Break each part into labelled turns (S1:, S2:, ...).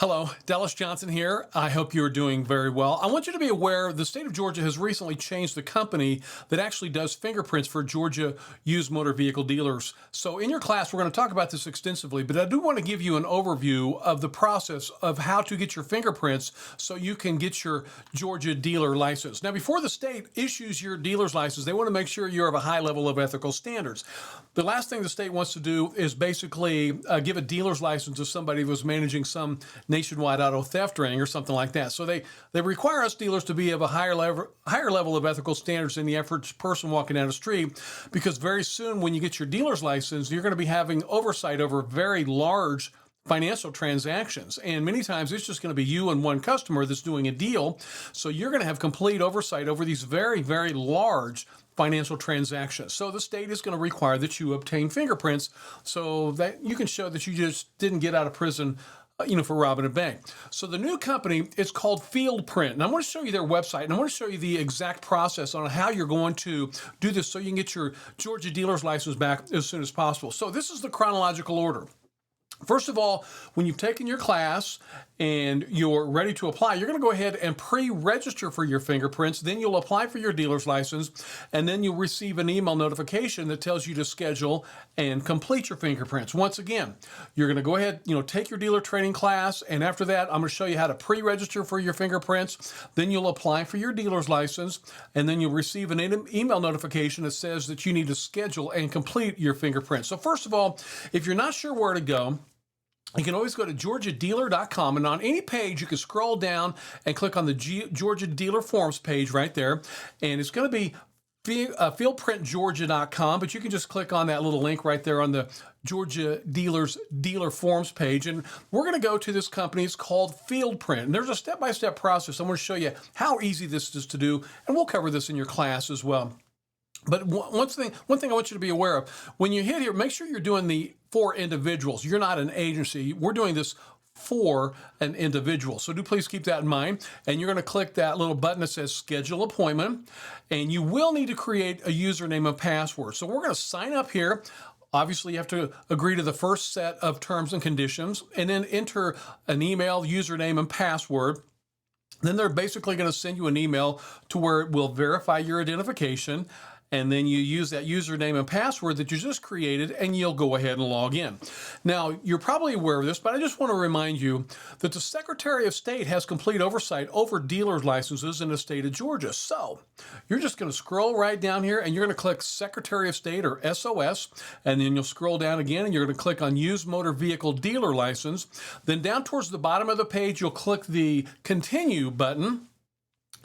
S1: Hello, Dallas Johnson here. I hope you're doing very well. I want you to be aware the state of Georgia has recently changed the company that actually does fingerprints for Georgia used motor vehicle dealers. So in your class, we're going to talk about this extensively, but I do want to give you an overview of the process of how to get your fingerprints so you can get your Georgia dealer license. Now, before the state issues your dealer's license, they want to make sure you're of a high level of ethical standards. The last thing the state wants to do is basically give a dealer's license to somebody who was managing some nationwide auto theft ring or something like that. So they require us dealers to be of a higher level of ethical standards than the average person walking down the street, because very soon when you get your dealer's license, you're going to be having oversight over very large financial transactions. And many times it's just going to be you and one customer that's doing a deal. So you're going to have complete oversight over these very, very large financial transactions. So the state is going to require that you obtain fingerprints so that you can show that you just didn't get out of prison for robbing a bank. So the new company is called Fingerprint, and I want to show you their website, and I want to show you the exact process on how you're going to do this so you can get your Georgia dealer's license back as soon as possible. So this is the chronological order. First of all, when you've taken your class and you're ready to apply, you're going to go ahead and pre-register for your fingerprints. Then you'll apply for your dealer's license, and then you'll receive an email notification that tells you to schedule and complete your fingerprints. Once again, you're going to go ahead, take your dealer training class, and after that, I'm going to show you how to pre-register for your fingerprints. Then you'll apply for your dealer's license, and then you'll receive an email notification that says that you need to schedule and complete your fingerprints. So first of all, if you're not sure where to go, you can always go to georgiadealer.com, and on any page you can scroll down and click on the Georgia Dealer Forms page right there, and it's going to be fieldprintgeorgia.com, but you can just click on that little link right there on the Georgia Dealer Forms page, and we're going to go to this company. It's called Fingerprint, and there's a step-by-step process. I'm going to show you how easy this is to do, and we'll cover this in your class as well. But one thing I want you to be aware of, when you hit here, make sure you're doing the for individuals. You're not an agency. We're doing this for an individual. So do please keep that in mind. And you're going to click that little button that says schedule appointment. And you will need to create a username and password. So we're going to sign up here. Obviously, you have to agree to the first set of terms and conditions, and then enter an email, username, and password. Then they're basically going to send you an email to where it will verify your identification. And then you use that username and password that you just created, and you'll go ahead and log in. Now, you're probably aware of this, but I just want to remind you that the Secretary of State has complete oversight over dealer's licenses in the state of Georgia. So you're just going to scroll right down here, and you're going to click Secretary of State, or SOS, and then you'll scroll down again, and you're going to click on Used Motor Vehicle Dealer License. Then down towards the bottom of the page, you'll click the Continue button.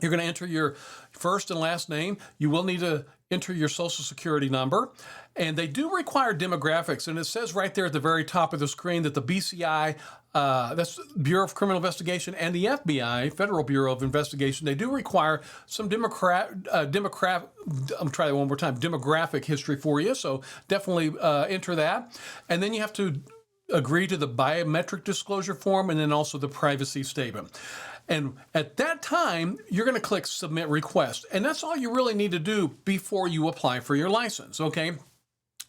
S1: You're going to enter your first and last name. You will need to enter your social security number, and they do require demographics, and it says right there at the very top of the screen that the BCI, that's Bureau of Criminal Investigation, and the FBI, Federal Bureau of Investigation, they do require some demographic history for you, so definitely enter that. And then you have to agree to the biometric disclosure form, and then also the privacy statement. And at that time, you're going to click Submit Request. And that's all you really need to do before you apply for your license, okay?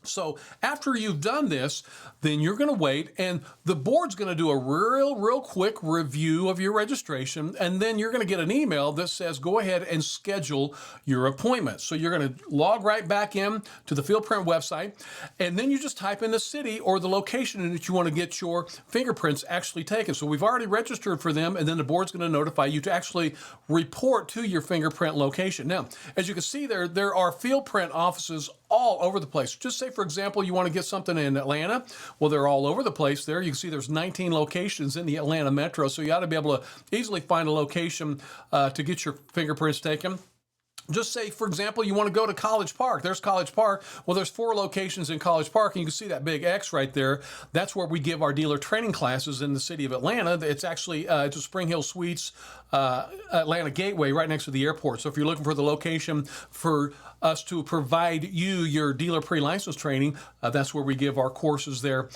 S1: So after you've done this, then you're going to wait, and the board's going to do a real quick review of your registration, and then you're going to get an email that says go ahead and schedule your appointment. So you're going to log right back in to the Fingerprint website, and then you just type in the city or the location that you want to get your fingerprints actually taken. So we've already registered for them, and then the board's going to notify you to actually report to your fingerprint location. Now, as you can see there are Fingerprint offices all over the place. Just say, for example, you want to get something in Atlanta. Well, they're all over the place there. You can see there's 19 locations in the Atlanta metro, so you ought to be able to easily find a location to get your fingerprints taken. Just say, for example, you want to go to College Park. There's College Park. Well, there's 4 locations in College Park, and you can see that big X right there. That's where we give our dealer training classes in the city of Atlanta. It's actually it's a Spring Hill Suites Atlanta Gateway right next to the airport. So if you're looking for the location for us to provide you your dealer pre-license training, that's where we give our courses there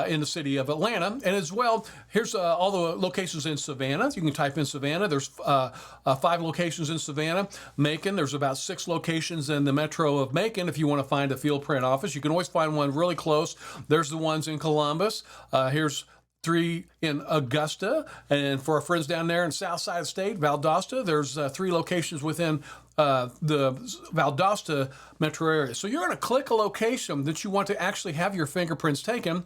S1: in the city of Atlanta. And as well, here's all the locations in Savannah. You can type in Savannah. There's 5 locations in Savannah. Macon, there's about 6 locations in the metro of Macon. If you want to find a Fingerprint office, you can always find one really close. There's the ones in Columbus. Here's 3 in Augusta, and for our friends down there in south side of the state, Valdosta, there's 3 locations within the Valdosta metro area. So you're going to click a location that you want to actually have your fingerprints taken,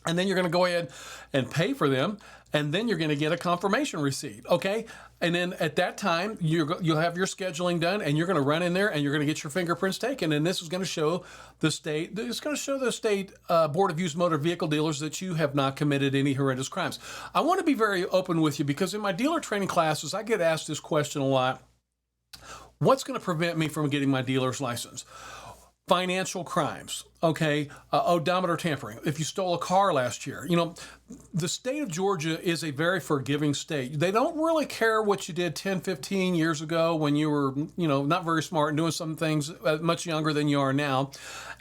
S1: and then you're going to go ahead and pay for them, and then you're going to get a confirmation receipt, okay? And then at that time, you'll have your scheduling done, and you're going to run in there, and you're going to get your fingerprints taken, and this is going to show the state, Board of Used Motor Vehicle Dealers that you have not committed any horrendous crimes. I want to be very open with you, because in my dealer training classes, I get asked this question a lot. What's going to prevent me from getting my dealer's license? Financial crimes, okay, odometer tampering. If you stole a car last year, the state of Georgia is a very forgiving state. They don't really care what you did 10, 15 years ago when you were, not very smart and doing some things much younger than you are now.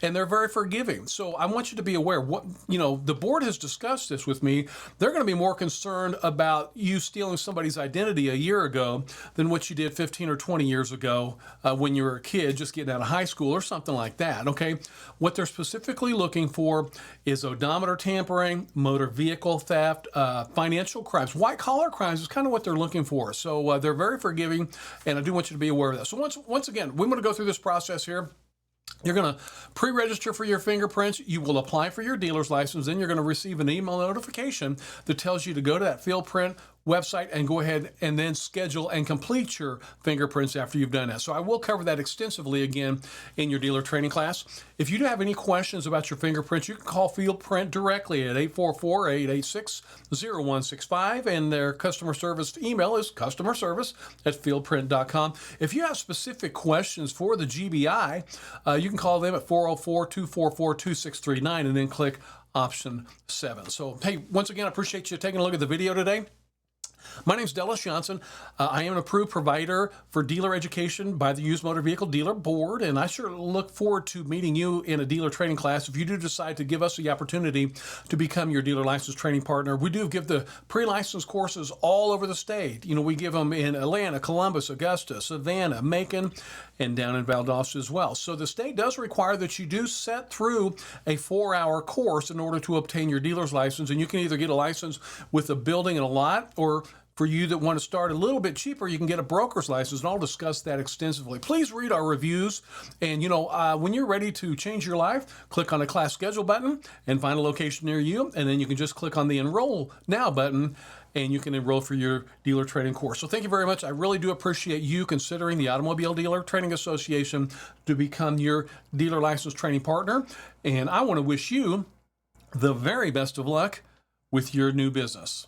S1: And they're very forgiving. So I want you to be aware. The board has discussed this with me. They're going to be more concerned about you stealing somebody's identity a year ago than what you did 15 or 20 years ago when you were a kid just getting out of high school or something like that, okay? What they're specifically looking for is odometer tampering, motor vehicle theft, financial crimes. White-collar crimes is kind of what they're looking for. So they're very forgiving, and I do want you to be aware of that. So once again, we're going to go through this process here. You're going to pre-register for your fingerprints. You will apply for your dealer's license. Then you're going to receive an email notification that tells you to go to that Fingerprint website and go ahead and then schedule and complete your fingerprints after you've done that. So I will cover that extensively again in your dealer training class. If you do have any questions about your fingerprints, you can call Fingerprint directly at 844-886-0165, and their customer service email is customerservice@fieldprint.com. If you have specific questions for the GBI, you can call them at 404-244-2639 and then click option 7. So, hey, once again, I appreciate you taking a look at the video today. My name is Dallas Johnson. I am an approved provider for dealer education by the Used Motor Vehicle Dealer Board, and I sure look forward to meeting you in a dealer training class. If you do decide to give us the opportunity to become your dealer license training partner, we do give the pre-license courses all over the state. We give them in Atlanta, Columbus, Augusta, Savannah, Macon, and down in Valdosta as well. So the state does require that you do set through a 4-hour course in order to obtain your dealer's license, and you can either get a license with a building and a lot, or for you that want to start a little bit cheaper, you can get a broker's license, and I'll discuss that extensively. Please read our reviews, and when you're ready to change your life, click on the class schedule button and find a location near you, and then you can just click on the enroll now button, and you can enroll for your dealer training course. So thank you very much. I really do appreciate you considering the Automobile Dealer Training Association to become your dealer license training partner, and I want to wish you the very best of luck with your new business.